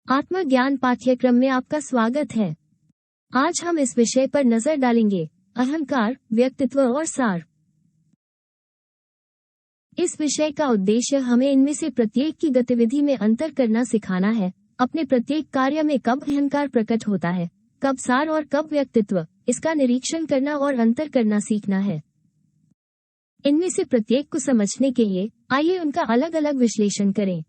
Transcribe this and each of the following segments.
आत्मज्ञान पाठ्यक्रम में आपका स्वागत है। आज हम इस विषय पर नजर डालेंगे, अहंकार, व्यक्तित्व और सार। इस विषय का उद्देश्य हमें इनमें से प्रत्येक की गतिविधि में अंतर करना सिखाना है। अपने प्रत्येक कार्य में कब अहंकार प्रकट होता है, कब सार और कब व्यक्तित्व, इसका निरीक्षण करना और अंतर करना सीखना है। इनमें से प्रत्येक को समझने के लिए आइए उनका अलग अलग विश्लेषण करें।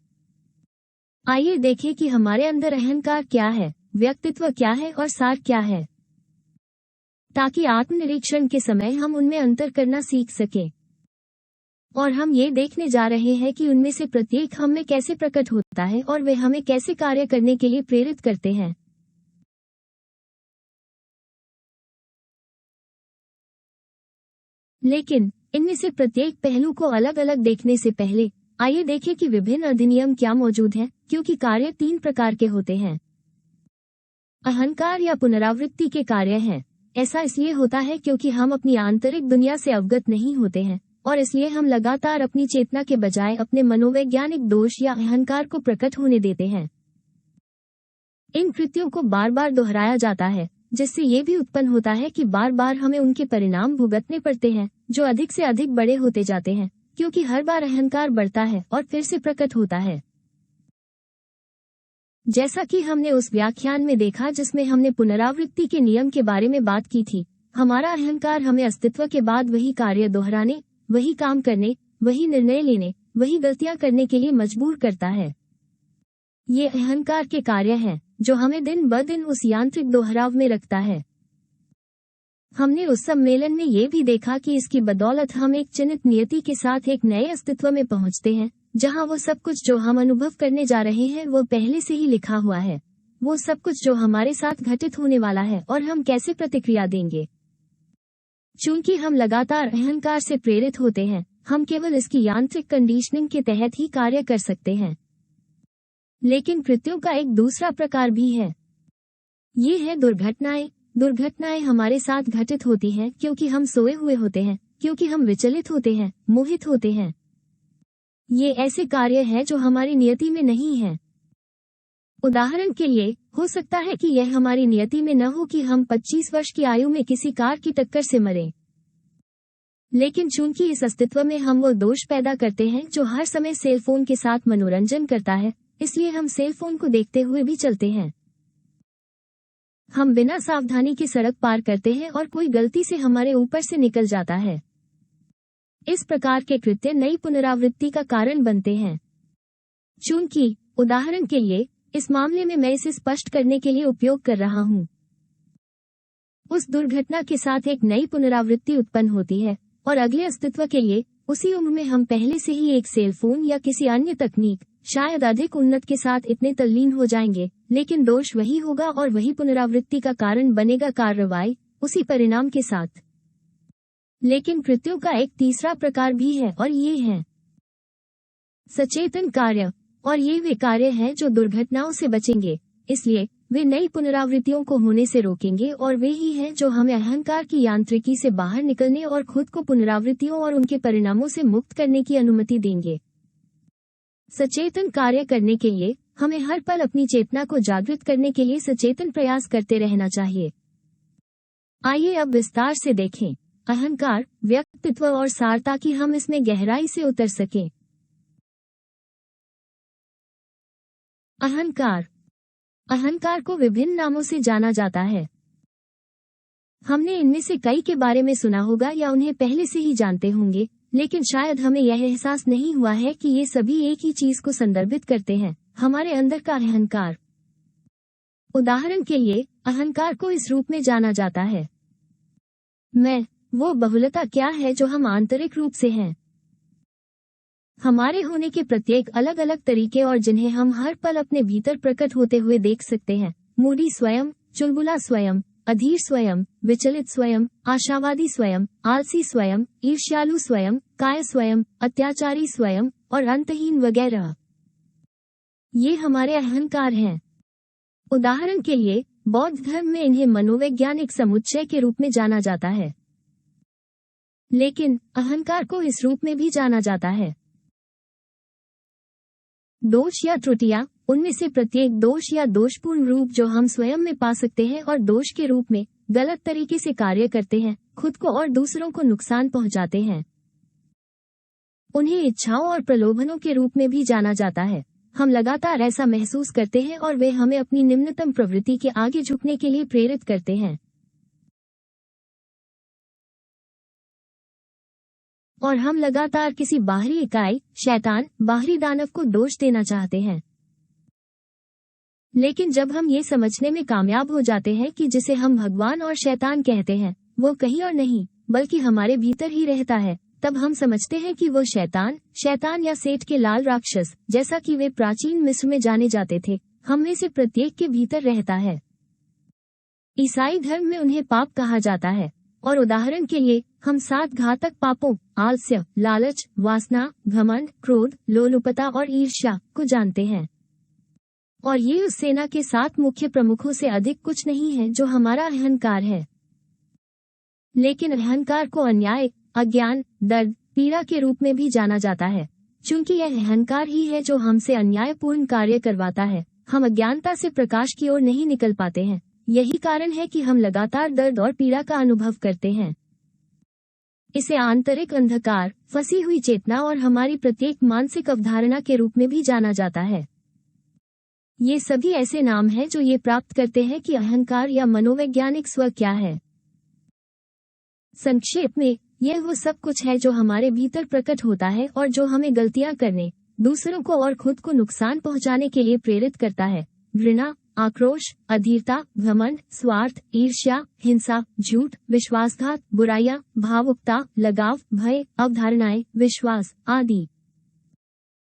आइए देखें कि हमारे अंदर अहंकार क्या है, व्यक्तित्व क्या है और सार क्या है, ताकि आत्मनिरीक्षण के समय हम उनमें अंतर करना सीख सकें। और हम ये देखने जा रहे हैं कि उनमें से प्रत्येक हम में कैसे प्रकट होता है और वे हमें कैसे कार्य करने के लिए प्रेरित करते हैं। लेकिन इनमें से प्रत्येक पहलू को अलग अलग देखने से पहले आइए देखें कि विभिन्न अधिनियम क्या मौजूद हैं, क्योंकि कार्य 3 प्रकार के होते हैं। अहंकार या पुनरावृत्ति के कार्य हैं। ऐसा इसलिए होता है क्योंकि हम अपनी आंतरिक दुनिया से अवगत नहीं होते हैं और इसलिए हम लगातार अपनी चेतना के बजाय अपने मनोवैज्ञानिक दोष या अहंकार को प्रकट होने देते हैं। इन कृत्यों को बार बार दोहराया जाता है, जिससे ये भी उत्पन्न होता है कि बार बार हमें उनके परिणाम भुगतने पड़ते हैं, जो अधिक से अधिक बड़े होते जाते हैं, क्योंकि हर बार अहंकार बढ़ता है और फिर से प्रकट होता है। जैसा कि हमने उस व्याख्यान में देखा जिसमें हमने पुनरावृत्ति के नियम के बारे में बात की थी, हमारा अहंकार हमें अस्तित्व के बाद वही कार्य दोहराने, वही काम करने, वही निर्णय लेने, वही गलतियां करने के लिए मजबूर करता है। ये अहंकार के कार्य हैं जो हमें दिन ब दिन उस यांत्रिक दोहराव में रखता है। हमने उस सम्मेलन में ये भी देखा कि इसकी बदौलत हम एक चिन्हित नियति के साथ एक नए अस्तित्व में पहुंचते हैं, जहां वो सब कुछ जो हम अनुभव करने जा रहे हैं वो पहले से ही लिखा हुआ है। वो सब कुछ जो हमारे साथ घटित होने वाला है और हम कैसे प्रतिक्रिया देंगे। चूंकि हम लगातार अहंकार से प्रेरित होते हैं, हम केवल इसकी यांत्रिक कंडीशनिंग के तहत ही कार्य कर सकते हैं। लेकिन कृत्यों का एक दूसरा प्रकार भी है। ये है दुर्घटनाएं। दुर्घटनाएं हमारे साथ घटित होती हैं क्योंकि हम सोए हुए होते हैं, क्योंकि हम विचलित होते हैं, मोहित होते हैं। ये ऐसे कार्य हैं जो हमारी नियति में नहीं हैं। उदाहरण के लिए, हो सकता है कि यह हमारी नियति में न हो कि हम 25 वर्ष की आयु में किसी कार की टक्कर से मरें। लेकिन चूंकि इस अस्तित्व में हम वो दोष पैदा करते हैं जो हर समय सेल फोन के साथ मनोरंजन करता है, इसलिए हम सेल फोन को देखते हुए भी चलते हैं। हम बिना सावधानी के सड़क पार करते हैं और कोई गलती से हमारे ऊपर से निकल जाता है। इस प्रकार के कृत्य नई पुनरावृत्ति का कारण बनते हैं। चूंकि, उदाहरण के लिए, इस मामले में मैं इसे स्पष्ट करने के लिए उपयोग कर रहा हूं। उस दुर्घटना के साथ एक नई पुनरावृत्ति उत्पन्न होती है और अगले अस्तित्व के लिए उसी उम्र में हम पहले से ही एक सेल फोन या किसी अन्य तकनीक, शायद अधिक उन्नत के साथ इतने तल्लीन हो जाएंगे, लेकिन दोष वही होगा और वही पुनरावृत्ति का कारण बनेगा, कार्रवाई उसी परिणाम के साथ। लेकिन कृत्यों का एक तीसरा प्रकार भी है और ये है सचेतन कार्य। और ये वे कार्य हैं जो दुर्घटनाओं से बचेंगे, इसलिए वे नई पुनरावृत्तियों को होने से रोकेंगे और वे ही हैं जो हमें अहंकार की यांत्रिकी से बाहर निकलने और खुद को पुनरावृत्तियों और उनके परिणामों से मुक्त करने की अनुमति देंगे। सचेतन कार्य करने के लिए हमें हर पल अपनी चेतना को जागृत करने के लिए सचेतन प्रयास करते रहना चाहिए। आइए अब विस्तार से देखें अहंकार, व्यक्तित्व और सार, ताकि हम इसमें गहराई से उतर सकें। अहंकार। अहंकार को विभिन्न नामों से जाना जाता है। हमने इनमें से कई के बारे में सुना होगा या उन्हें पहले से ही जानते होंगे, लेकिन शायद हमें यह एहसास नहीं हुआ है कि ये सभी एक ही चीज को संदर्भित करते हैं, हमारे अंदर का अहंकार। उदाहरण के लिए, अहंकार को इस रूप में जाना जाता है, मैं। वो बहुलता क्या है जो हम आंतरिक रूप से हैं। हमारे होने के प्रत्येक अलग अलग तरीके और जिन्हें हम हर पल अपने भीतर प्रकट होते हुए देख सकते हैं। मूडी स्वयं, चुलबुला स्वयं, अधीर स्वयं, विचलित स्वयं, आशावादी स्वयं, आलसी स्वयं, ईर्ष्यालु स्वयं, काय स्वयं, अत्याचारी स्वयं और अंतहीन वगैरह। ये हमारे अहंकार हैं। उदाहरण के लिए, बौद्ध धर्म में इन्हें मनोवैज्ञानिक समुच्चय के रूप में जाना जाता है, लेकिन अहंकार को इस रूप में भी जाना जाता है दोष या त्रुटियां, उनमें से प्रत्येक दोष या दोषपूर्ण रूप जो हम स्वयं में पा सकते हैं और दोष के रूप में गलत तरीके से कार्य करते हैं, खुद को और दूसरों को नुकसान पहुंचाते हैं। उन्हें इच्छाओं और प्रलोभनों के रूप में भी जाना जाता है। हम लगातार ऐसा महसूस करते हैं और वे हमें अपनी निम्नतम प्रवृत्ति के आगे झुकने के लिए प्रेरित करते हैं। और हम लगातार किसी बाहरी इकाई, शैतान, बाहरी दानव को दोष देना चाहते हैं। लेकिन जब हम ये समझने में कामयाब हो जाते हैं कि जिसे हम भगवान और शैतान कहते हैं वो कहीं और नहीं बल्कि हमारे भीतर ही रहता है, तब हम समझते हैं कि वो शैतान या सेठ के लाल राक्षस, जैसा कि वे प्राचीन मिस्र में जाने जाते थे, हम में से प्रत्येक के भीतर रहता है। ईसाई धर्म में उन्हें पाप कहा जाता है, और उदाहरण के लिए हम 7 घातक पापों आलस्य, लालच, वासना, घमंड, क्रोध, लोलुपता और ईर्ष्या को जानते हैं। और ये उस सेना के 7 मुख्य प्रमुखों से अधिक कुछ नहीं है जो हमारा अहंकार है। लेकिन अहंकार को अन्याय, अज्ञान, दर्द, पीड़ा के रूप में भी जाना जाता है, क्योंकि यह अहंकार ही है जो हमसे अन्यायपूर्ण कार्य करवाता है। हम अज्ञानता से प्रकाश की ओर नहीं निकल पाते हैं। यही कारण है कि हम लगातार दर्द और पीड़ा का अनुभव करते हैं। इसे आंतरिक अंधकार, फंसी हुई चेतना और हमारी प्रत्येक मानसिक अवधारणा के रूप में भी जाना जाता है। ये सभी ऐसे नाम हैं जो ये प्राप्त करते हैं कि अहंकार या मनोवैज्ञानिक स्व क्या है। संक्षेप में, यह वो सब कुछ है जो हमारे भीतर प्रकट होता है और जो हमें गलतियां करने, दूसरों को और खुद को नुकसान पहुंचाने के लिए प्रेरित करता है। घृणा, आक्रोश, अधीरता, घमंड, स्वार्थ, ईर्ष्या, हिंसा, झूठ, विश्वासघात, बुराइयां, भावुकता, लगाव, भय, अवधारणाएं, विश्वास आदि।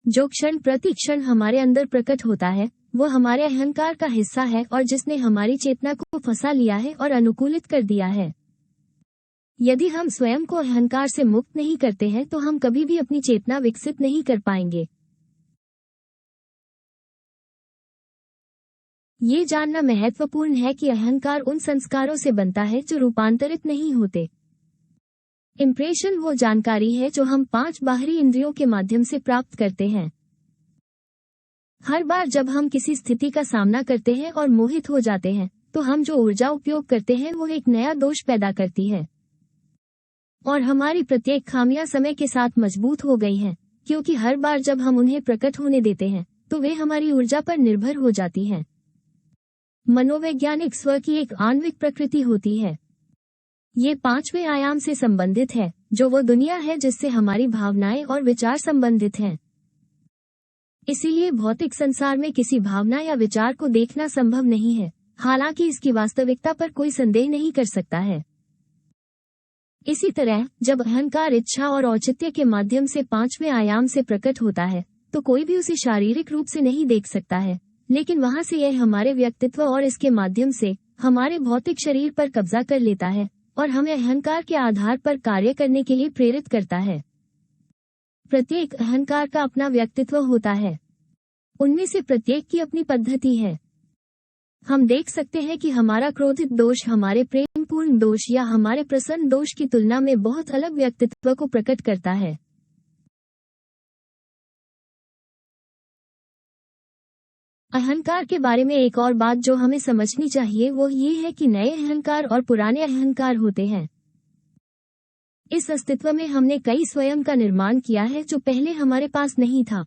जो क्षण प्रति क्षण हमारे अंदर प्रकट होता है वो हमारे अहंकार का हिस्सा है और जिसने हमारी चेतना को फंसा लिया है और अनुकूलित कर दिया है। यदि हम स्वयं को अहंकार से मुक्त नहीं करते हैं तो हम कभी भी अपनी चेतना विकसित नहीं कर पाएंगे। ये जानना महत्वपूर्ण है कि अहंकार उन संस्कारों से बनता है जो रूपांतरित नहीं होते। इंप्रेशन वो जानकारी है जो हम 5 बाहरी इंद्रियों के माध्यम से प्राप्त करते हैं। हर बार जब हम किसी स्थिति का सामना करते हैं और मोहित हो जाते हैं तो हम जो ऊर्जा उपयोग करते हैं वो एक नया दोष पैदा करती है। और हमारी प्रत्येक खामियां समय के साथ मजबूत हो गई हैं, क्योंकि हर बार जब हम उन्हें प्रकट होने देते हैं तो वे हमारी ऊर्जा पर निर्भर हो जाती हैं। मनोवैज्ञानिक स्व की एक आणविक प्रकृति होती है। ये 5वें आयाम से संबंधित है, जो वो दुनिया है जिससे हमारी भावनाएं और विचार संबंधित हैं। इसीलिए भौतिक संसार में किसी भावना या विचार को देखना संभव नहीं है, हालांकि इसकी वास्तविकता पर कोई संदेह नहीं कर सकता है। इसी तरह जब अहंकार इच्छा और औचित्य के माध्यम से 5वें आयाम से प्रकट होता है तो कोई भी उसे शारीरिक रूप से नहीं देख सकता है, लेकिन वहां से यह हमारे व्यक्तित्व और इसके माध्यम से हमारे भौतिक शरीर पर कब्जा कर लेता है और हमें अहंकार के आधार पर कार्य करने के लिए प्रेरित करता है। प्रत्येक अहंकार का अपना व्यक्तित्व होता है। उनमें से प्रत्येक की अपनी पद्धति है। हम देख सकते हैं कि हमारा क्रोधित दोष हमारे प्रेमपूर्ण दोष या हमारे प्रसन्न दोष की तुलना में बहुत अलग व्यक्तित्व को प्रकट करता है। अहंकार के बारे में एक और बात जो हमें समझनी चाहिए वो ये है कि नए अहंकार और पुराने अहंकार होते हैं। इस अस्तित्व में हमने कई स्वयं का निर्माण किया है जो पहले हमारे पास नहीं था।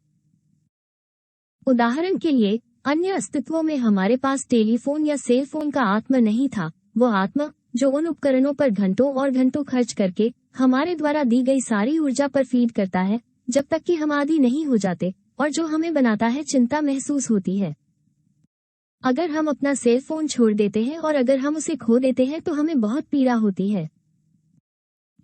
उदाहरण के लिए, अन्य अस्तित्वों में हमारे पास टेलीफोन या सेल फोन का आत्मा नहीं था। वो आत्मा जो उन उपकरणों पर घंटों और घंटों खर्च करके हमारे द्वारा दी गई सारी ऊर्जा पर फीड करता है जब तक कि हम आदी नहीं हो जाते, और जो हमें बनाता है चिंता महसूस होती है। अगर हम अपना सेल फोन छोड़ देते हैं और अगर हम उसे खो देते हैं तो हमें बहुत पीड़ा होती है।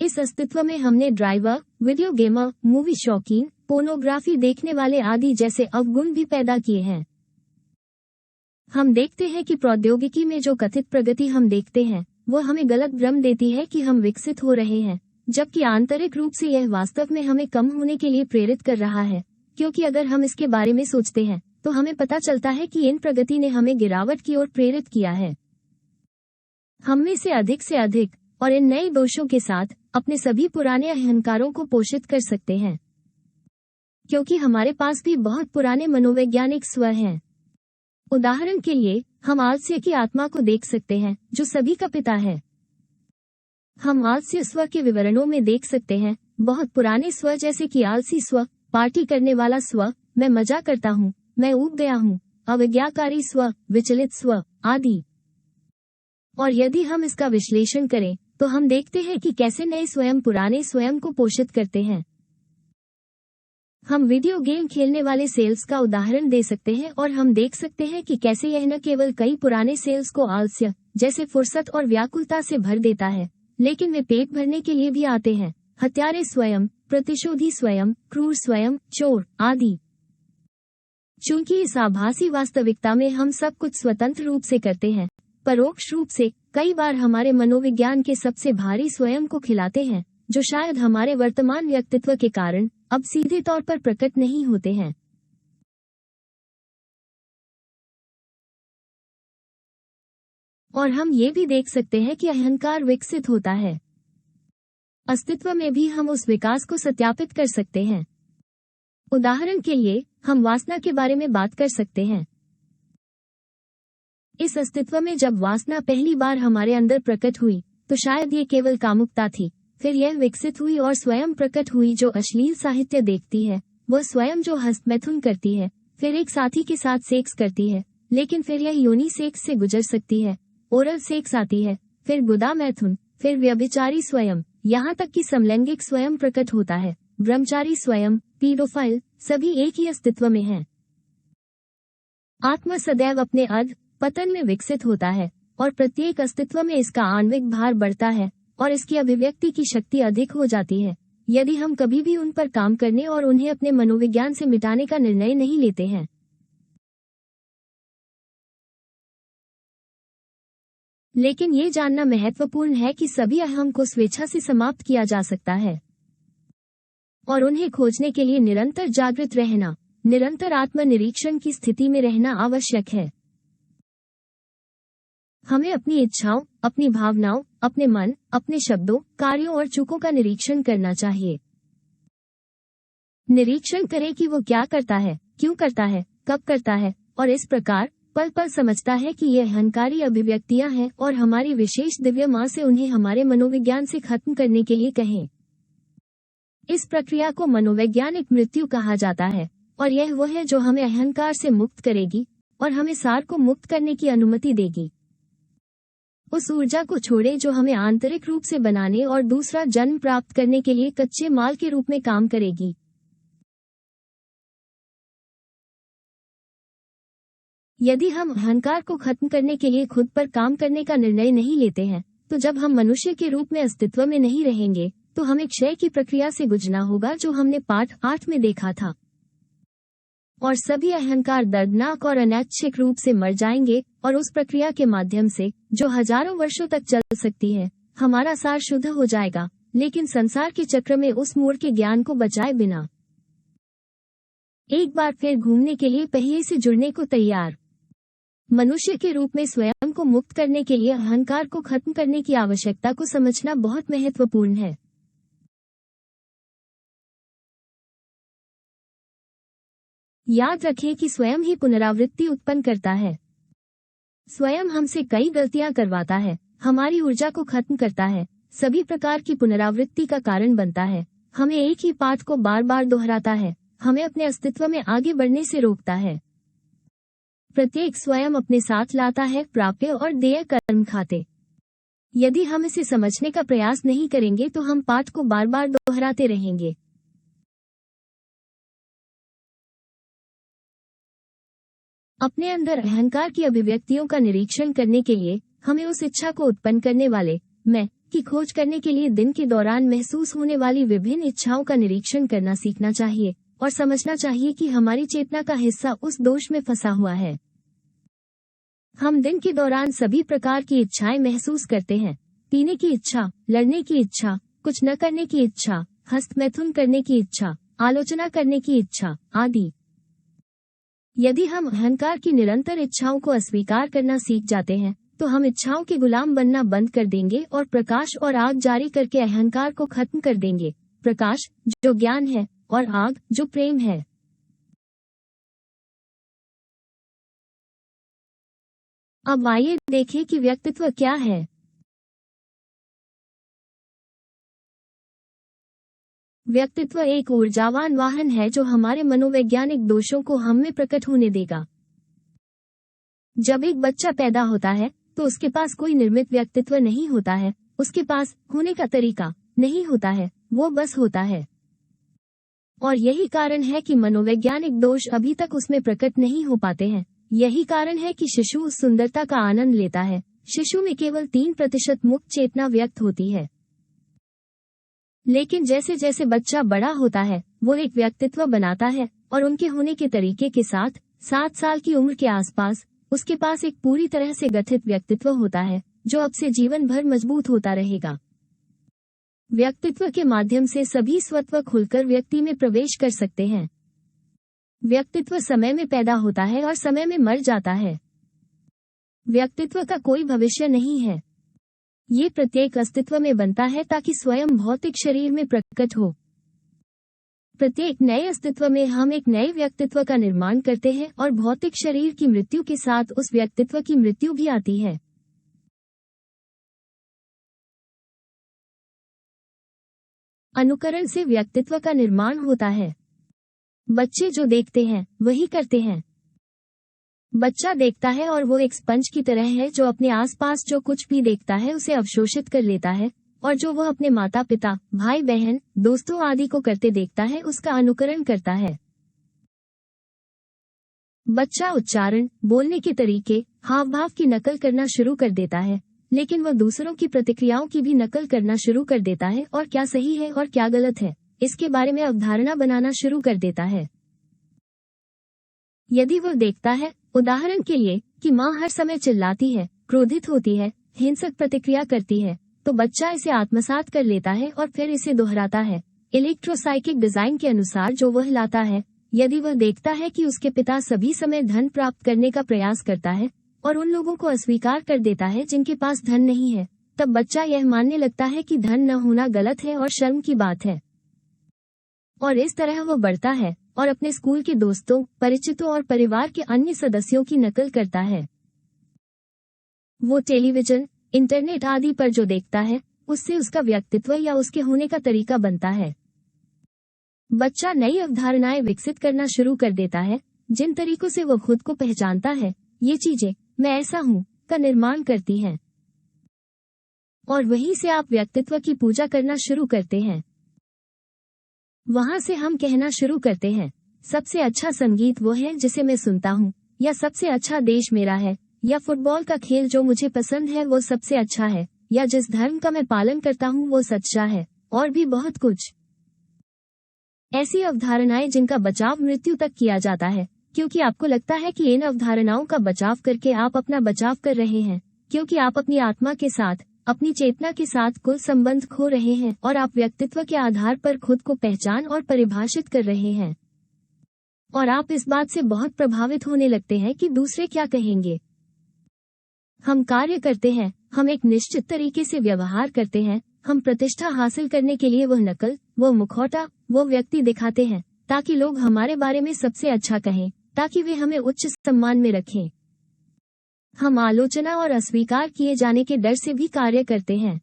इस अस्तित्व में हमने ड्राइवर, वीडियो गेमर, मूवी शौकीन, पोर्नोग्राफी देखने वाले आदि जैसे अवगुण भी पैदा किए हैं। हम देखते हैं कि प्रौद्योगिकी में जो कथित प्रगति हम देखते हैं वो हमें गलत भ्रम देती है कि हम विकसित हो रहे हैं, जबकि आंतरिक रूप से यह वास्तव में हमें कम होने के लिए प्रेरित कर रहा है, क्योंकि अगर हम इसके बारे में सोचते हैं तो हमें पता चलता है कि इन प्रगति ने हमें गिरावट की ओर प्रेरित किया है। हम में से अधिक और इन नए दोषों के साथ अपने सभी पुराने अहंकारों को पोषित कर सकते हैं, क्योंकि हमारे पास भी बहुत पुराने मनोवैज्ञानिक स्व हैं। उदाहरण के लिए हम आलस्य की आत्मा को देख सकते हैं जो सभी का पिता है। हम आलस्य स्व के विवरणों में देख सकते हैं बहुत पुराने स्व जैसे कि आलसी स्व, पार्टी करने वाला स्व, मैं मजा करता हूँ, मैं ऊब गया हूँ, अविज्ञाकारी स्व, विचलित स्व आदि। और यदि हम इसका विश्लेषण करें तो हम देखते हैं कि कैसे नए स्वयं पुराने स्वयं को पोषित करते हैं। हम वीडियो गेम खेलने वाले सेल्स का उदाहरण दे सकते हैं और हम देख सकते हैं कि कैसे यह न केवल कई पुराने सेल्स को आलस्य जैसे फुर्सत और व्याकुलता से भर देता है, लेकिन वे पेट भरने के लिए भी आते हैं, हत्यारे स्वयं, प्रतिशोधी स्वयं, क्रूर स्वयं, चोर आदि। चूंकि इस आभासी वास्तविकता में हम सब कुछ स्वतंत्र रूप से करते हैं, परोक्ष रूप से कई बार हमारे मनोविज्ञान के सबसे भारी स्वयं को खिलाते हैं, जो शायद हमारे वर्तमान व्यक्तित्व के कारण अब सीधे तौर पर प्रकट नहीं होते हैं। और हम ये भी देख सकते हैं कि अहंकार विकसित होता है। अस्तित्व में भी हम उस विकास को सत्यापित कर सकते हैं। उदाहरण के लिए हम वासना के बारे में बात कर सकते हैं। इस अस्तित्व में जब वासना पहली बार हमारे अंदर प्रकट हुई तो शायद ये केवल कामुकता थी, फिर यह विकसित हुई और स्वयं प्रकट हुई जो अश्लील साहित्य देखती है, वह स्वयं जो हस्तमैथुन करती है, फिर एक साथी के साथ सेक्स करती है, लेकिन फिर यह योनि सेक्स से गुजर सकती है, ओरल सेक्स आती है, फिर गुदा मैथुन, फिर व्यभिचारी स्वयं, यहाँ तक कि समलैंगिक स्वयं प्रकट होता है, ब्रह्मचारी स्वयं, पीडोफाइल, सभी एक ही अस्तित्व में हैं। आत्मा सदैव अपने अध पतन में विकसित होता है और प्रत्येक अस्तित्व में इसका आणविक भार बढ़ता है और इसकी अभिव्यक्ति की शक्ति अधिक हो जाती है यदि हम कभी भी उन पर काम करने और उन्हें अपने मनोविज्ञान से मिटाने का निर्णय नहीं लेते हैं। लेकिन ये जानना महत्वपूर्ण है कि सभी अहम को स्वेच्छा से समाप्त किया जा सकता है और उन्हें खोजने के लिए निरंतर जागृत रहना, निरंतर आत्मनिरीक्षण की स्थिति में रहना आवश्यक है। हमें अपनी इच्छाओं, अपनी भावनाओं, अपने मन, अपने शब्दों, कार्यों और चूकों का निरीक्षण करना चाहिए। निरीक्षण करें कि वो क्या करता है, क्यों करता है, कब करता है और इस प्रकार पल पल समझता है कि ये अहंकारी अभिव्यक्तियां हैं और हमारी विशेष दिव्य मां से उन्हें हमारे मनोविज्ञान से खत्म करने के लिए कहें। इस प्रक्रिया को मनोवैज्ञानिक मृत्यु कहा जाता है और यह वो है जो हमें अहंकार से मुक्त करेगी और हमें सार को मुक्त करने की अनुमति देगी। उस ऊर्जा को छोड़े जो हमें आंतरिक रूप से बनाने और दूसरा जन्म प्राप्त करने के लिए कच्चे माल के रूप में काम करेगी। यदि हम अहंकार को खत्म करने के लिए खुद पर काम करने का निर्णय नहीं लेते हैं, तो जब हम मनुष्य के रूप में अस्तित्व में नहीं रहेंगे तो हमें क्षय की प्रक्रिया से गुजरना होगा जो हमने पाठ 8 में देखा था। और सभी अहंकार दर्दनाक और अनैच्छिक रूप से मर जाएंगे और उस प्रक्रिया के माध्यम से जो हजारों वर्षों तक चल सकती है, हमारा सार शुद्ध हो जाएगा, लेकिन संसार के चक्र में उस मोड़ के ज्ञान को बचाए बिना एक बार फिर घूमने के लिए पहिए से जुड़ने को तैयार। मनुष्य के रूप में स्वयं को मुक्त करने के लिए अहंकार को खत्म करने की आवश्यकता को समझना बहुत महत्वपूर्ण है। याद रखें कि स्वयं ही पुनरावृत्ति उत्पन्न करता है। स्वयं हमसे कई गलतियां करवाता है, हमारी ऊर्जा को खत्म करता है, सभी प्रकार की पुनरावृत्ति का कारण बनता है, हमें एक ही पाठ को बार बार दोहराता है, हमें अपने अस्तित्व में आगे बढ़ने से रोकता है। प्रत्येक स्वयं अपने साथ लाता है प्राप्य और देय कर्म खाते। यदि हम इसे समझने का प्रयास नहीं करेंगे तो हम पाठ को बार बार दोहराते रहेंगे। अपने अंदर अहंकार की अभिव्यक्तियों का निरीक्षण करने के लिए हमें उस इच्छा को उत्पन्न करने वाले मैं की खोज करने के लिए दिन के दौरान महसूस होने वाली विभिन्न इच्छाओं का निरीक्षण करना सीखना चाहिए और समझना चाहिए कि हमारी चेतना का हिस्सा उस दोष में फंसा हुआ है। हम दिन के दौरान सभी प्रकार की इच्छाएं महसूस करते हैं, पीने की इच्छा, लड़ने की इच्छा, कुछ न करने की इच्छा, हस्तमैथुन करने की इच्छा, आलोचना करने की इच्छा आदि। यदि हम अहंकार की निरंतर इच्छाओं को अस्वीकार करना सीख जाते हैं तो हम इच्छाओं के गुलाम बनना बंद कर देंगे और प्रकाश और आग जारी करके अहंकार को खत्म कर देंगे। प्रकाश जो ज्ञान है और आग जो प्रेम है। अब आइए देखें कि व्यक्तित्व क्या है। व्यक्तित्व एक ऊर्जावान वाहन है जो हमारे मनोवैज्ञानिक दोषों को हम में प्रकट होने देगा। जब एक बच्चा पैदा होता है तो उसके पास कोई निर्मित व्यक्तित्व नहीं होता है, उसके पास होने का तरीका नहीं होता है, वो बस होता है। और यही कारण है कि मनोवैज्ञानिक दोष अभी तक उसमें प्रकट नहीं हो पाते हैं। यही कारण है कि शिशु उस सुंदरता का आनंद लेता है। शिशु में केवल 3% मुक्त चेतना व्यक्त होती है। लेकिन जैसे जैसे बच्चा बड़ा होता है वो एक व्यक्तित्व बनाता है और उनके होने के तरीके के साथ 7 साल की उम्र के आसपास उसके पास एक पूरी तरह से गठित व्यक्तित्व होता है जो अब से जीवन भर मजबूत होता रहेगा। व्यक्तित्व के माध्यम से सभी स्वत्व खुलकर व्यक्ति में प्रवेश कर सकते हैं। व्यक्तित्व समय में पैदा होता है और समय में मर जाता है। व्यक्तित्व का कोई भविष्य नहीं है। ये प्रत्येक अस्तित्व में बनता है ताकि स्वयं भौतिक शरीर में प्रकट हो। प्रत्येक नए अस्तित्व में हम एक नए व्यक्तित्व का निर्माण करते हैं और भौतिक शरीर की मृत्यु के साथ उस व्यक्तित्व की मृत्यु भी आती है। अनुकरण से व्यक्तित्व का निर्माण होता है। बच्चे जो देखते हैं वही करते हैं। बच्चा देखता है और वो एक स्पंज की तरह है जो अपने आसपास जो कुछ भी देखता है उसे अवशोषित कर लेता है और जो वह अपने माता पिता, भाई बहन, दोस्तों आदि को करते देखता है उसका अनुकरण करता है। बच्चा उच्चारण, बोलने के तरीके, हाव भाव की नकल करना शुरू कर देता है, लेकिन वह दूसरों की प्रतिक्रियाओं की भी नकल करना शुरू कर देता है और क्या सही है और क्या गलत है इसके बारे में अवधारणा बनाना शुरू कर देता है। यदि वह देखता है, उदाहरण के लिए, कि माँ हर समय चिल्लाती है, क्रोधित होती है, हिंसक प्रतिक्रिया करती है, तो बच्चा इसे आत्मसात कर लेता है और फिर इसे दोहराता है इलेक्ट्रोसाइकिक डिजाइन के अनुसार जो वह लाता है। यदि वह देखता है कि उसके पिता सभी समय धन प्राप्त करने का प्रयास करता है और उन लोगों को अस्वीकार कर देता है जिनके पास धन नहीं है, तब बच्चा यह मानने लगता है कि धन न होना गलत है और शर्म की बात है। और इस तरह वह बढ़ता है और अपने स्कूल के दोस्तों, परिचितों और परिवार के अन्य सदस्यों की नकल करता है। वो टेलीविजन, इंटरनेट आदि पर जो देखता है उससे उसका व्यक्तित्व या उसके होने का तरीका बनता है। बच्चा नई अवधारणाएं विकसित करना शुरू कर देता है जिन तरीकों से वो खुद को पहचानता है। ये चीजें मैं ऐसा हूँ का निर्माण करती हैं और वहीं से आप व्यक्तित्व की पूजा करना शुरू करते हैं। वहां से हम कहना शुरू करते हैं, सबसे अच्छा संगीत वो है जिसे मैं सुनता हूँ, या सबसे अच्छा देश मेरा है, या फुटबॉल का खेल जो मुझे पसंद है वो सबसे अच्छा है, या जिस धर्म का मैं पालन करता हूँ वो सच्चा है, और भी बहुत कुछ। ऐसी अवधारणाएं जिनका बचाव मृत्यु तक किया जाता है, क्योंकि आपको लगता है कि इन अवधारणाओं का बचाव करके आप अपना बचाव कर रहे हैं, क्योंकि आप अपनी आत्मा के साथ, अपनी चेतना के साथ कुल संबंध खो रहे हैं और आप व्यक्तित्व के आधार पर खुद को पहचान और परिभाषित कर रहे हैं। और आप इस बात से बहुत प्रभावित होने लगते हैं कि दूसरे क्या कहेंगे। हम कार्य करते हैं, हम एक निश्चित तरीके से व्यवहार करते हैं, हम प्रतिष्ठा हासिल करने के लिए वह नकल, वो मुखौटा, वो व्यक्ति दिखाते हैं ताकि लोग हमारे बारे में सबसे अच्छा कहें, ताकि वे हमें उच्च सम्मान में रखें। हम आलोचना और अस्वीकार किए जाने के डर से भी कार्य करते हैं।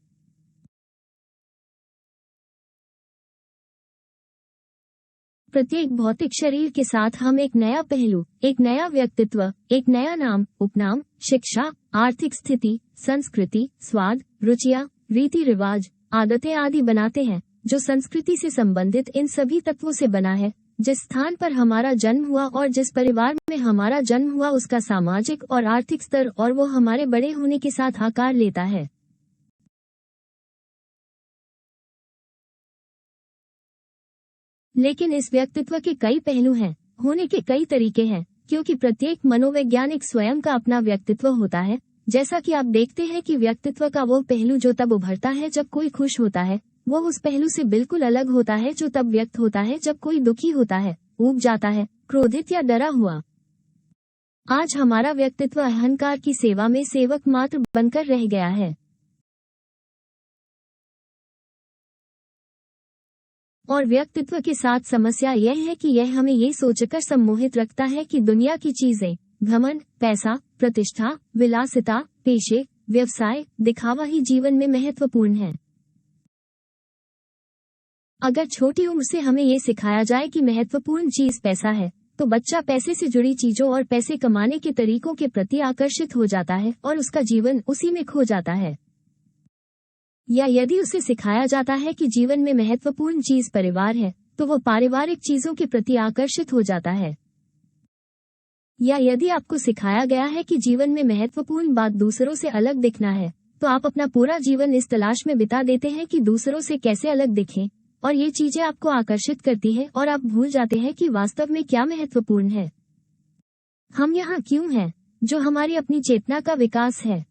प्रत्येक भौतिक शरीर के साथ हम एक नया पहलू, एक नया व्यक्तित्व, एक नया नाम, उपनाम, शिक्षा, आर्थिक स्थिति, संस्कृति, स्वाद, रुचियां, रीति रिवाज, आदतें आदि बनाते हैं जो संस्कृति से संबंधित इन सभी तत्वों से बना है। जिस स्थान पर हमारा जन्म हुआ और जिस परिवार में हमारा जन्म हुआ उसका सामाजिक और आर्थिक स्तर और वो हमारे बड़े होने के साथ आकार लेता है। लेकिन इस व्यक्तित्व के कई पहलू हैं, होने के कई तरीके हैं, क्योंकि प्रत्येक मनोवैज्ञानिक स्वयं का अपना व्यक्तित्व होता है। जैसा कि आप देखते हैं कि व्यक्तित्व का वो पहलू जो तब उभरता है जब कोई खुश होता है, वो उस पहलू से बिल्कुल अलग होता है जो तब व्यक्त होता है जब कोई दुखी होता है, ऊब जाता है, क्रोधित या डरा हुआ। आज हमारा व्यक्तित्व अहंकार की सेवा में सेवक मात्र बनकर रह गया है। और व्यक्तित्व के साथ समस्या यह है कि यह हमें ये सोचकर सम्मोहित रखता है कि दुनिया की चीजें, घमंड, पैसा, प्रतिष्ठा, विलासिता, पेशे, व्यवसाय, दिखावा ही जीवन में महत्वपूर्ण है। अगर छोटी उम्र से हमें ये सिखाया जाए कि महत्वपूर्ण चीज पैसा है, तो बच्चा पैसे से जुड़ी चीजों और पैसे कमाने के तरीकों के प्रति आकर्षित हो जाता है और उसका जीवन उसी में खो जाता है। या यदि उसे सिखाया जाता है कि जीवन में महत्वपूर्ण चीज परिवार है, तो वो पारिवारिक चीजों के प्रति आकर्षित हो जाता है। या यदि आपको सिखाया गया है कि जीवन में महत्वपूर्ण बात दूसरों से अलग दिखना है, तो आप अपना पूरा जीवन इस तलाश में बिता देते हैं कि दूसरों से कैसे अलग दिखें, और ये चीजें आपको आकर्षित करती हैं और आप भूल जाते हैं कि वास्तव में क्या महत्वपूर्ण है। हम यहाँ क्यों हैं, जो हमारी अपनी चेतना का विकास है।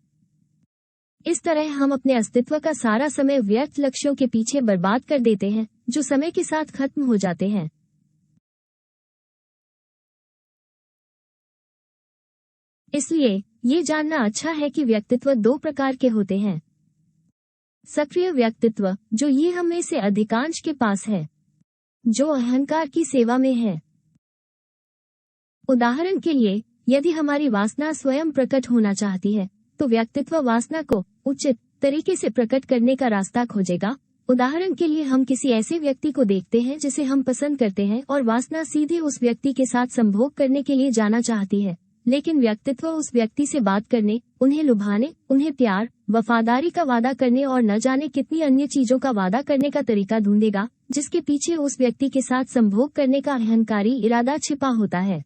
इस तरह हम अपने अस्तित्व का सारा समय व्यर्थ लक्ष्यों के पीछे बर्बाद कर देते हैं, जो समय के साथ खत्म हो जाते हैं। इसलिए ये जानना अच्छा है कि व्यक्तित्व दो प्रकार के होते हैं। सक्रिय व्यक्तित्व, जो ये हम में से अधिकांश के पास है, जो अहंकार की सेवा में है। उदाहरण के लिए, यदि हमारी वासना स्वयं प्रकट होना चाहती है, तो व्यक्तित्व वासना को उचित तरीके से प्रकट करने का रास्ता खोजेगा। उदाहरण के लिए, हम किसी ऐसे व्यक्ति को देखते हैं जिसे हम पसंद करते हैं और वासना सीधे उस व्यक्ति के साथ संभोग करने के लिए जाना चाहती है, लेकिन व्यक्तित्व उस व्यक्ति से बात करने, उन्हें लुभाने, उन्हें प्यार, वफादारी का वादा करने और न जाने कितनी अन्य चीजों का वादा करने का तरीका ढूंढेगा, जिसके पीछे उस व्यक्ति के साथ संभोग करने का अहंकारी इरादा छिपा होता है।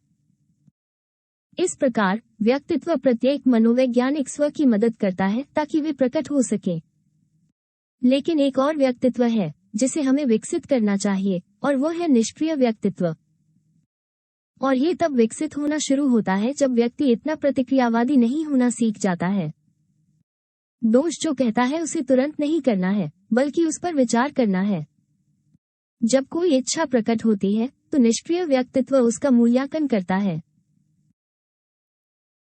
इस प्रकार व्यक्तित्व प्रत्येक मनोवैज्ञानिक स्व की मदद करता है ताकि वे प्रकट हो सके। लेकिन एक और व्यक्तित्व है जिसे हमें विकसित करना चाहिए, और वो है निष्क्रिय व्यक्तित्व। और ये तब विकसित होना शुरू होता है जब व्यक्ति इतना प्रतिक्रियावादी नहीं होना सीख जाता है। दोष जो कहता है उसे तुरंत नहीं करना है, बल्कि उस पर विचार करना है। जब कोई इच्छा प्रकट होती है, तो निष्क्रिय व्यक्तित्व उसका मूल्यांकन करता है।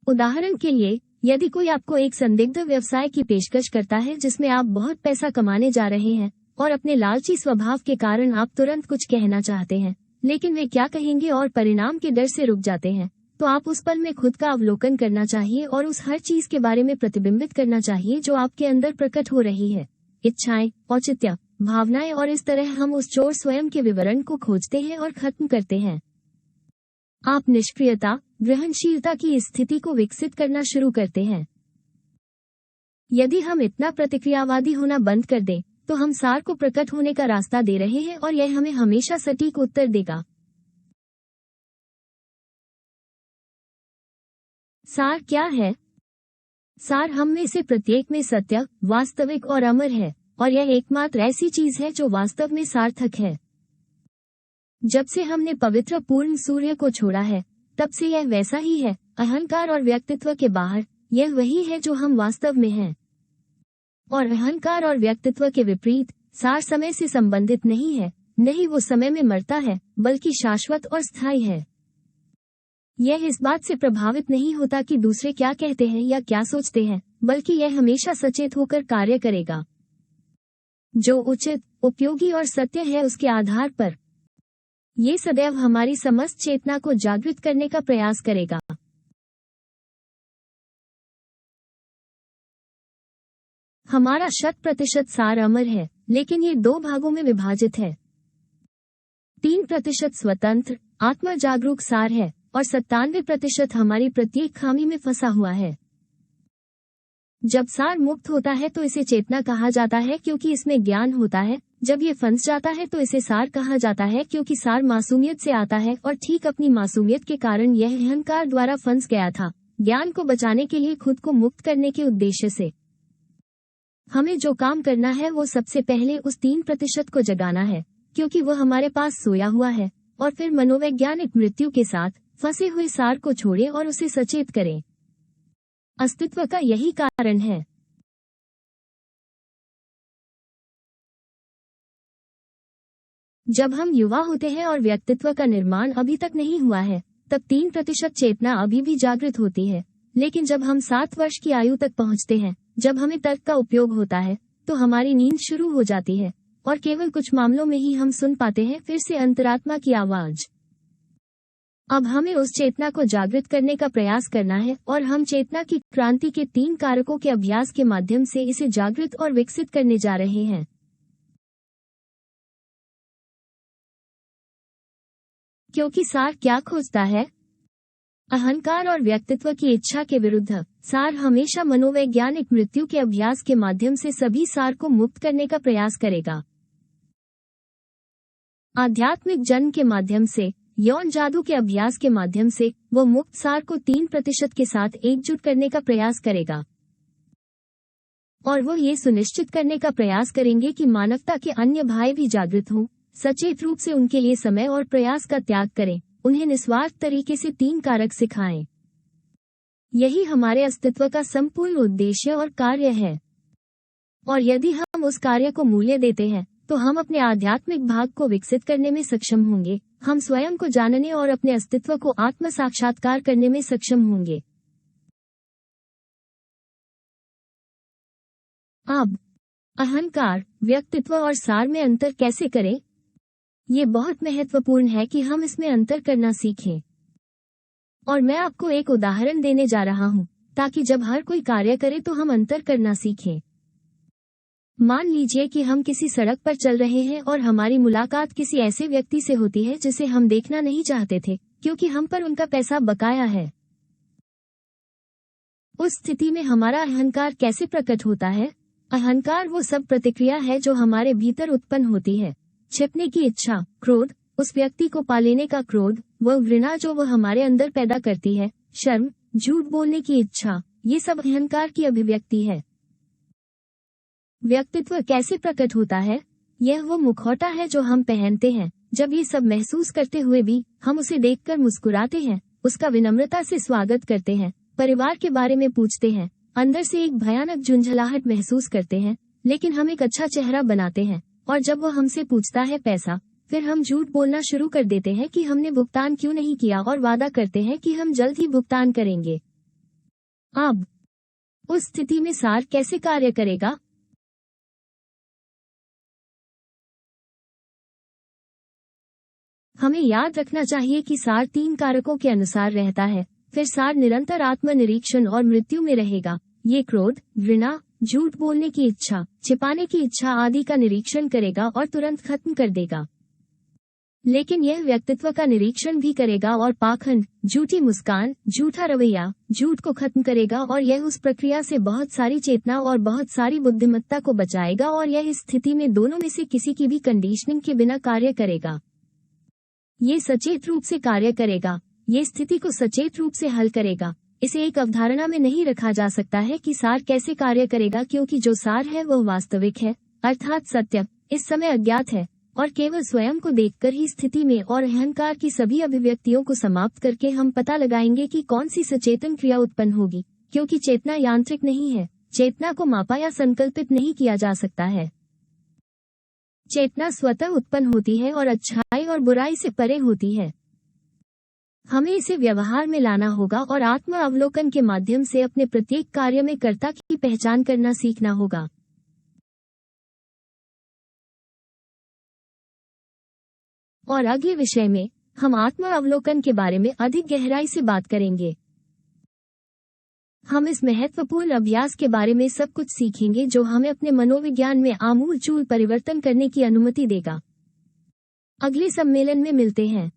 उदाहरण के लिए, यदि कोई आपको एक संदिग्ध व्यवसाय की पेशकश करता है जिसमें आप बहुत पैसा कमाने जा रहे हैं, और अपने लालची स्वभाव के कारण आप तुरंत कुछ कहना चाहते हैं, लेकिन वे क्या कहेंगे और परिणाम के डर से रुक जाते हैं, तो आप उस पल में खुद का अवलोकन करना चाहिए और उस हर चीज के बारे में प्रतिबिंबित करना चाहिए जो आपके अंदर प्रकट हो रही है। इच्छाएं, औचित्य, भावनाएं, और इस तरह हम उस चोर स्वयं के विवरण को खोजते हैं और खत्म करते हैं। आप निष्क्रियता, ग्रहणशीलता की स्थिति को विकसित करना शुरू करते हैं। यदि हम इतना प्रतिक्रियावादी होना बंद कर दें, तो हम सार को प्रकट होने का रास्ता दे रहे हैं और यह हमें हमेशा सटीक उत्तर देगा। सार क्या है? सार हम में से प्रत्येक में सत्य, वास्तविक और अमर है, और यह एकमात्र ऐसी चीज है जो वास्तव में सार्थक है। जब से हमने पवित्र पूर्ण सूर्य को छोड़ा है, तब से यह वैसा ही है। अहंकार और व्यक्तित्व के बाहर यह वही है जो हम वास्तव में हैं। और अहंकार और व्यक्तित्व के विपरीत सार समय से संबंधित नहीं है, नहीं वो समय में मरता है, बल्कि शाश्वत और स्थायी है। यह इस बात से प्रभावित नहीं होता कि दूसरे क्या कहते हैं या क्या सोचते हैं, बल्कि यह हमेशा सचेत होकर कार्य करेगा। जो उचित, उपयोगी और सत्य है उसके आधार पर ये सदैव हमारी समस्त चेतना को जागृत करने का प्रयास करेगा। हमारा 100% सार अमर है, लेकिन ये 2 भागों में विभाजित है। 3% स्वतंत्र, आत्मा जागरूक सार है, और 97% हमारी प्रत्येक खामी में फंसा हुआ है। जब सार मुक्त होता है तो इसे चेतना कहा जाता है क्योंकि इसमें ज्ञान होता है। जब ये फंस जाता है तो इसे सार कहा जाता है क्योंकि सार मासूमियत से आता है, और ठीक अपनी मासूमियत के कारण यह अहंकार द्वारा फंस गया था, ज्ञान को बचाने के लिए खुद को मुक्त करने के उद्देश्य से। हमें जो काम करना है वो सबसे पहले उस 3% को जगाना है, क्योंकि वह हमारे पास सोया हुआ है, और फिर मनोवैज्ञानिक मृत्यु के साथ फंसे हुए सार को छोड़ें और उसे सचेत करें। अस्तित्व का यही कारण है। जब हम युवा होते हैं और व्यक्तित्व का निर्माण अभी तक नहीं हुआ है, तब 3% चेतना अभी भी जागृत होती है। लेकिन जब हम 7 वर्ष की आयु तक पहुंचते हैं, जब हमें तर्क का उपयोग होता है, तो हमारी नींद शुरू हो जाती है, और केवल कुछ मामलों में ही हम सुन पाते हैं फिर से अंतरात्मा की आवाज। अब हमें उस चेतना को जागृत करने का प्रयास करना है और हम चेतना की क्रांति के 3 कारकों के अभ्यास के माध्यम से इसे जागृत और विकसित करने जा रहे हैं। क्योंकि सार क्या खोजता है? अहंकार और व्यक्तित्व की इच्छा के विरुद्ध सार हमेशा मनोवैज्ञानिक मृत्यु के अभ्यास के माध्यम से सभी सार को मुक्त करने का प्रयास करेगा। आध्यात्मिक जन्म के माध्यम से, यौन जादू के अभ्यास के माध्यम से वो मुक्त सार को 3% के साथ एकजुट करने का प्रयास करेगा और वो ये सुनिश्चित करने का प्रयास करेंगे कि मानवता के अन्य भाई भी जागृत हों, सचेत रूप से उनके लिए समय और प्रयास का त्याग करें, उन्हें निस्वार्थ तरीके से 3 कारक सिखाएं। यही हमारे अस्तित्व का संपूर्ण उद्देश्य और कार्य है। और यदि हम उस कार्य को मूल्य देते हैं तो हम अपने आध्यात्मिक भाग को विकसित करने में सक्षम होंगे, हम स्वयं को जानने और अपने अस्तित्व को आत्म साक्षात्कार करने में सक्षम होंगे। अब अहंकार, व्यक्तित्व और सार में अंतर कैसे करें? ये बहुत महत्वपूर्ण है कि हम इसमें अंतर करना सीखें। और मैं आपको एक उदाहरण देने जा रहा हूँ ताकि जब हर कोई कार्य करे तो हम अंतर करना सीखें। मान लीजिए कि हम किसी सड़क पर चल रहे हैं और हमारी मुलाकात किसी ऐसे व्यक्ति से होती है जिसे हम देखना नहीं चाहते थे क्योंकि हम पर उनका पैसा बकाया है। उस स्थिति में हमारा अहंकार कैसे प्रकट होता है? अहंकार वो सब प्रतिक्रिया है जो हमारे भीतर उत्पन्न होती है। छिपने की इच्छा, क्रोध, उस व्यक्ति को पा लेने का क्रोध, वह घृणा जो वह हमारे अंदर पैदा करती है, शर्म, झूठ बोलने की इच्छा, ये सब अहंकार की अभिव्यक्ति है। व्यक्तित्व कैसे प्रकट होता है? यह वो मुखौटा है जो हम पहनते हैं। जब ये सब महसूस करते हुए भी हम उसे देखकर मुस्कुराते हैं, उसका विनम्रता से स्वागत करते हैं, परिवार के बारे में पूछते हैं, अंदर से एक भयानक झुंझलाहट महसूस करते हैं, लेकिन हम एक अच्छा चेहरा बनाते हैं। और जब वो हमसे पूछता है पैसा, फिर हम झूठ बोलना शुरू कर देते हैं कि हमने भुगतान क्यों नहीं किया और वादा करते हैं कि हम जल्द ही भुगतान करेंगे। अब उस स्थिति में सार कैसे कार्य करेगा? हमें याद रखना चाहिए कि सार 3 कारकों के अनुसार रहता है। फिर सार निरंतर आत्मनिरीक्षण और मृत्यु में रहेगा। ये क्रोध, घृणा, झूठ बोलने की इच्छा, छिपाने की इच्छा आदि का निरीक्षण करेगा और तुरंत खत्म कर देगा। लेकिन यह व्यक्तित्व का निरीक्षण भी करेगा और पाखंड, झूठी मुस्कान, झूठा रवैया, झूठ को खत्म करेगा और यह उस प्रक्रिया से बहुत सारी चेतना और बहुत सारी बुद्धिमत्ता को बचाएगा और यह इस स्थिति में दोनों में से किसी की भी कंडीशनिंग के बिना कार्य करेगा। ये सचेत रूप से कार्य करेगा, ये स्थिति को सचेत रूप से हल करेगा। इसे एक अवधारणा में नहीं रखा जा सकता है कि सार कैसे कार्य करेगा, क्योंकि जो सार है वह वास्तविक है, अर्थात सत्य, इस समय अज्ञात है और केवल स्वयं को देखकर ही स्थिति में और अहंकार की सभी अभिव्यक्तियों को समाप्त करके हम पता लगाएंगे कि कौन सी सचेतन क्रिया उत्पन्न होगी, क्योंकि चेतना यांत्रिक नहीं है। चेतना को मापा या संकल्पित नहीं किया जा सकता है। चेतना स्वतः उत्पन्न होती है और अच्छाई और बुराई से परे होती है। हमें इसे व्यवहार में लाना होगा और आत्म अवलोकन के माध्यम से अपने प्रत्येक कार्य में कर्ता की पहचान करना सीखना होगा। और अगले विषय में हम आत्म अवलोकन के बारे में अधिक गहराई से बात करेंगे। हम इस महत्वपूर्ण अभ्यास के बारे में सब कुछ सीखेंगे जो हमें अपने मनोविज्ञान में आमूलचूल परिवर्तन करने की अनुमति देगा। अगले सम्मेलन में मिलते हैं।